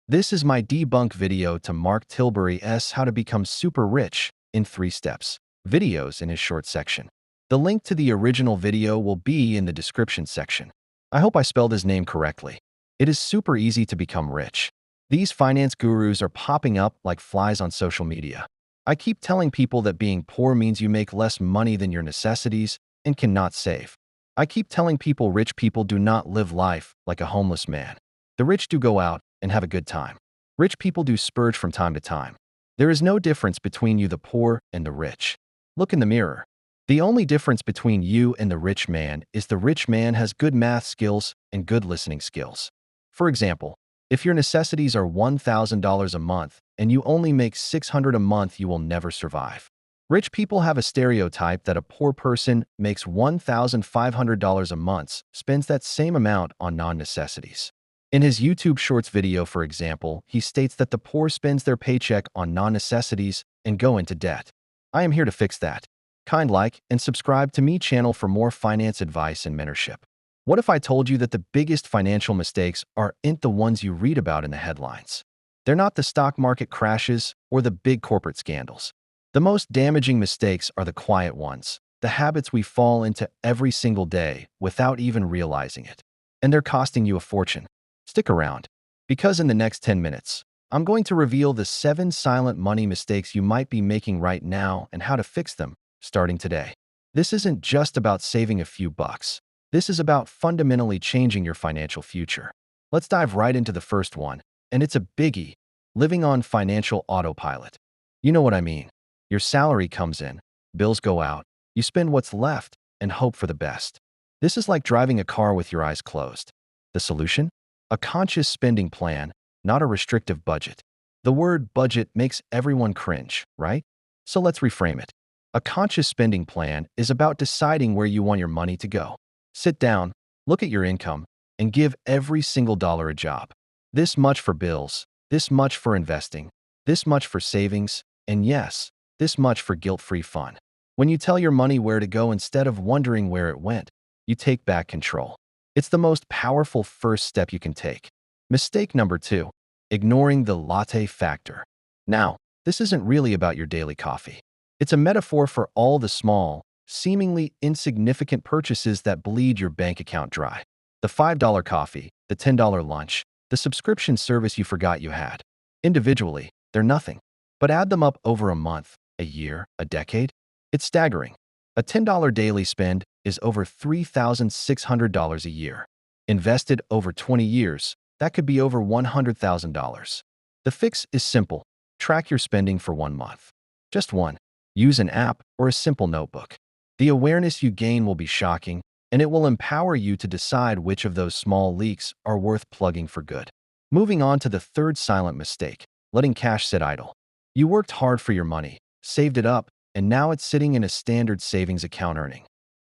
This is my debunk video to Mark Tilbury's How to Become Super Rich in 3 Steps videos in his short section. The link to the original video will be in the description section. I hope I spelled his name correctly. It is super easy to become rich. These finance gurus are popping up like flies on social media. I keep telling people that being poor means you make less money than your necessities and cannot save. I keep telling people rich people do not live life like a homeless man. The rich do go out and have a good time. Rich people do splurge from time to time. There is no difference between you, the poor, and the rich. Look in the mirror. The only difference between you and the rich man is the rich man has good math skills and good listening skills. For example, if your necessities are $1,000 a month and you only make $600 a month, you will never survive. Rich people have a stereotype that a poor person makes $1,500 a month, spends that same amount on non-necessities. In his YouTube Shorts video, for example, he states that the poor spends their paycheck on non-necessities and go into debt. I am here to fix that. Like and subscribe to me channel for more finance advice and mentorship. What if I told you that the biggest financial mistakes aren't the ones you read about in the headlines? They're not the stock market crashes or the big corporate scandals. The most damaging mistakes are the quiet ones, the habits we fall into every single day without even realizing it. And they're costing you a fortune. Stick around, because in the next 10 minutes, I'm going to reveal the 7 silent money mistakes you might be making right now and how to fix them, starting today. This isn't just about saving a few bucks. This is about fundamentally changing your financial future. Let's dive right into the first one, and it's a biggie: living on financial autopilot. You know what I mean. Your salary comes in, bills go out, you spend what's left and hope for the best. This is like driving a car with your eyes closed. The solution? A conscious spending plan, not a restrictive budget. The word budget makes everyone cringe, right? So let's reframe it. A conscious spending plan is about deciding where you want your money to go. Sit down, look at your income, and give every single dollar a job. This much for bills, this much for investing, this much for savings, and yes, this much for guilt-free fun. When you tell your money where to go instead of wondering where it went, you take back control. It's the most powerful first step you can take. Mistake number 2, ignoring the latte factor. Now, this isn't really about your daily coffee. It's a metaphor for all the small, seemingly insignificant purchases that bleed your bank account dry. The $5 coffee, the $10 lunch, the subscription service you forgot you had. Individually, they're nothing. But add them up over a month, a year, a decade. It's staggering. A $10 daily spend is over $3,600 a year. Invested over 20 years, that could be over $100,000. The fix is simple. Track your spending for 1 month. Just one. Use an app or a simple notebook. The awareness you gain will be shocking, and it will empower you to decide which of those small leaks are worth plugging for good. Moving on to the third silent mistake, letting cash sit idle. You worked hard for your money, saved it up, and now it's sitting in a standard savings account earning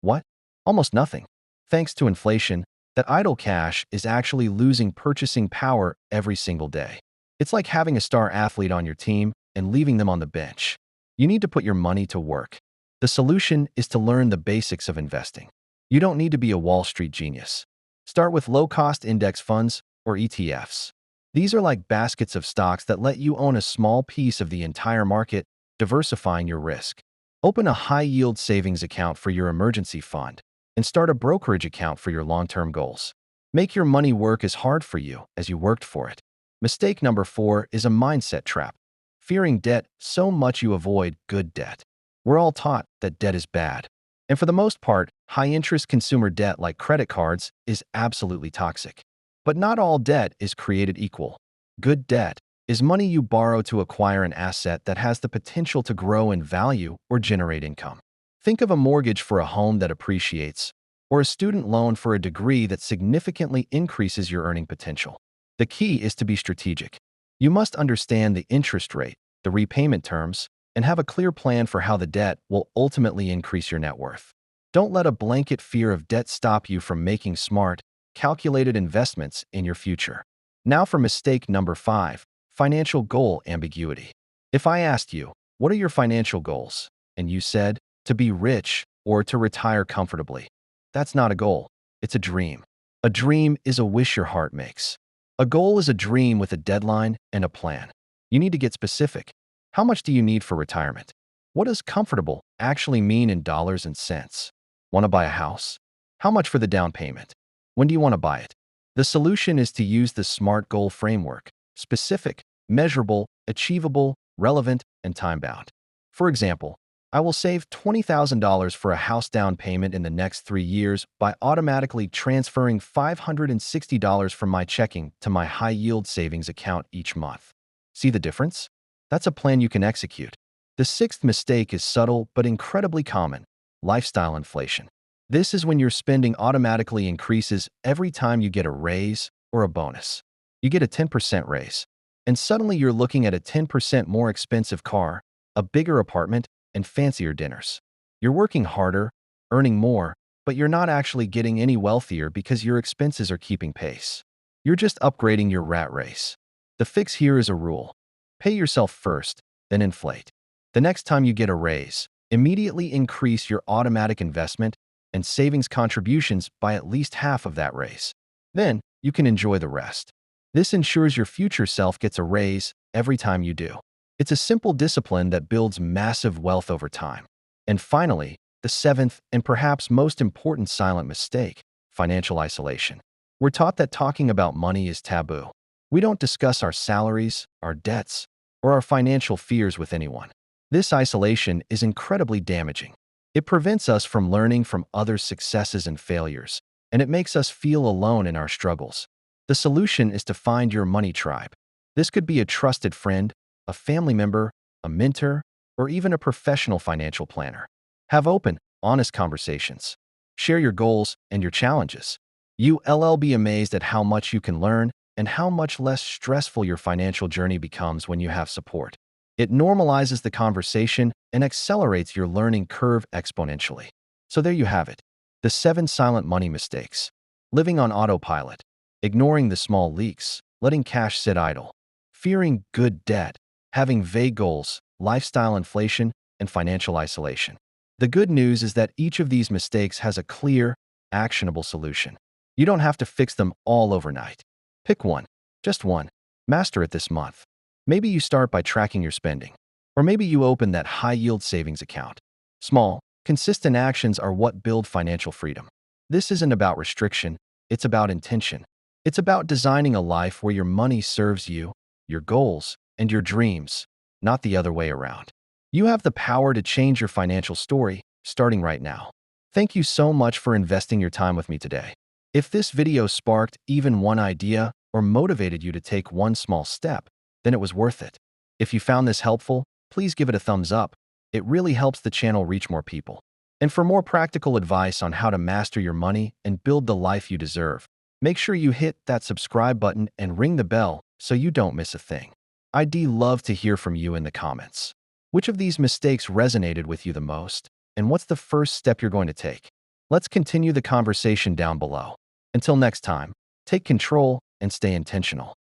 what? Almost nothing. Thanks to inflation, that idle cash is actually losing purchasing power every single day. It's like having a star athlete on your team and leaving them on the bench. You need to put your money to work. The solution is to learn the basics of investing. You don't need to be a Wall Street genius. Start with low-cost index funds or ETFs. These are like baskets of stocks that let you own a small piece of the entire market, diversifying your risk. Open a high-yield savings account for your emergency fund and start a brokerage account for your long-term goals. Make your money work as hard for you as you worked for it. Mistake number 4 is a mindset trap. Fearing debt so much you avoid good debt. We're all taught that debt is bad. And for the most part, high-interest consumer debt like credit cards is absolutely toxic. But not all debt is created equal. Good debt is money you borrow to acquire an asset that has the potential to grow in value or generate income. Think of a mortgage for a home that appreciates, or a student loan for a degree that significantly increases your earning potential. The key is to be strategic. You must understand the interest rate, the repayment terms, and have a clear plan for how the debt will ultimately increase your net worth. Don't let a blanket fear of debt stop you from making smart, calculated investments in your future. Now for mistake number 5. Financial goal ambiguity. If I asked you, what are your financial goals? And you said, to be rich or to retire comfortably. That's not a goal. It's a dream. A dream is a wish your heart makes. A goal is a dream with a deadline and a plan. You need to get specific. How much do you need for retirement? What does comfortable actually mean in dollars and cents? Want to buy a house? How much for the down payment? When do you want to buy it? The solution is to use the SMART goal framework: specific, measurable, achievable, relevant, and time-bound. For example, I will save $20,000 for a house down payment in the next 3 years by automatically transferring $560 from my checking to my high-yield savings account each month. See the difference? That's a plan you can execute. The sixth mistake is subtle but incredibly common: lifestyle inflation. This is when your spending automatically increases every time you get a raise or a bonus. You get a 10% raise, and suddenly you're looking at a 10% more expensive car, a bigger apartment, and fancier dinners. You're working harder, earning more, but you're not actually getting any wealthier because your expenses are keeping pace. You're just upgrading your rat race. The fix here is a rule: pay yourself first, then inflate. The next time you get a raise, immediately increase your automatic investment and savings contributions by at least half of that raise. Then you can enjoy the rest. This ensures your future self gets a raise every time you do. It's a simple discipline that builds massive wealth over time. And finally, the seventh and perhaps most important silent mistake: financial isolation. We're taught that talking about money is taboo. We don't discuss our salaries, our debts, or our financial fears with anyone. This isolation is incredibly damaging. It prevents us from learning from others' successes and failures, and it makes us feel alone in our struggles. The solution is to find your money tribe. This could be a trusted friend, a family member, a mentor, or even a professional financial planner. Have open, honest conversations. Share your goals and your challenges. You'll be amazed at how much you can learn and how much less stressful your financial journey becomes when you have support. It normalizes the conversation and accelerates your learning curve exponentially. So there you have it: the 7 silent money mistakes. Living on autopilot, ignoring the small leaks, letting cash sit idle, fearing good debt, having vague goals, lifestyle inflation, and financial isolation. The good news is that each of these mistakes has a clear, actionable solution. You don't have to fix them all overnight. Pick one, just one. Master it this month. Maybe you start by tracking your spending, or maybe you open that high-yield savings account. Small, consistent actions are what build financial freedom. This isn't about restriction, it's about intention. It's about designing a life where your money serves you, your goals, and your dreams, not the other way around. You have the power to change your financial story, starting right now. Thank you so much for investing your time with me today. If this video sparked even one idea or motivated you to take one small step, then it was worth it. If you found this helpful, please give it a thumbs up. It really helps the channel reach more people. And for more practical advice on how to master your money and build the life you deserve, make sure you hit that subscribe button and ring the bell so you don't miss a thing. I'd love to hear from you in the comments. Which of these mistakes resonated with you the most? And what's the first step you're going to take? Let's continue the conversation down below. Until next time, take control and stay intentional.